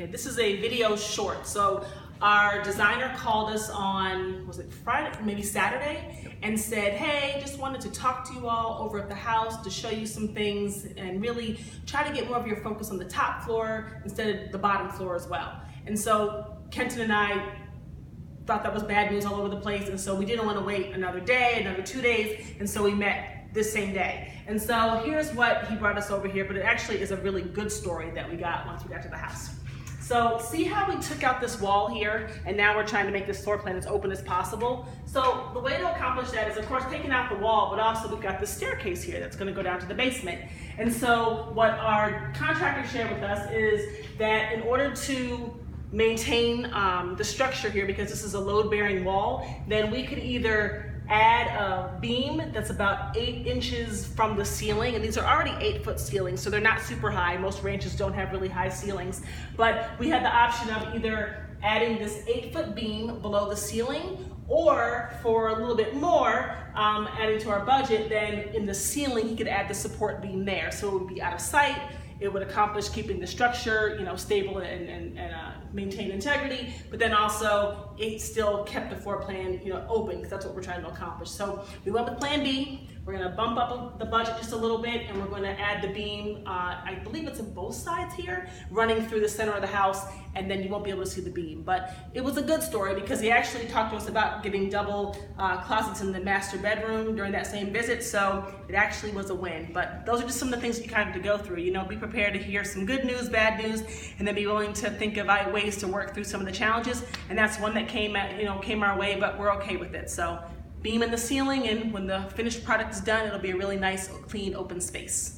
Okay, this is a video short. So our designer called us on, was it Friday, maybe Saturday, and said, hey, just wanted to talk to you all over at the house to show you some things and really try to get more of your focus on the top floor instead of the bottom floor as well. And so Kenton and I thought that was bad news all over the place, and so we didn't want to wait another day, another 2 days, and so we met this same day. And so here's what he brought us over here, but it actually is a really good story that we got once we got to the house. So see how we took out this wall here, and now we're trying to make this floor plan as open as possible? So the way to accomplish that is, of course, taking out the wall, but also we've got the staircase here that's going to go down to the basement. And so what our contractor shared with us is that in order to maintain the structure here, because this is a load-bearing wall, then we could either add a beam that's about 8 inches from the ceiling, and these are already 8-foot ceilings, so they're not super high. Most ranches don't have really high ceilings, but we had the option of either adding this 8-foot beam below the ceiling, or for a little bit more, adding to our budget, then in the ceiling he could add the support beam there, so it would be out of sight. It would accomplish keeping the structure, stable and maintain integrity, but then also it still kept the floor plan, open, because that's what we're trying to accomplish. So we went with Plan B. We're going to bump up the budget just a little bit, and we're going to add the beam. I believe it's on both sides here, running through the center of the house, and then you won't be able to see the beam. But it was a good story because he actually talked to us about getting double closets in the master bedroom during that same visit, so it actually was a win. But those are just some of the things you kind of have to go through. Be prepared to hear some good news, bad news, and then be willing to think of ways to work through some of the challenges. And that's one that came our way, but we're okay with it. So beam in the ceiling, and when the finished product is done, it'll be a really nice, clean, open space.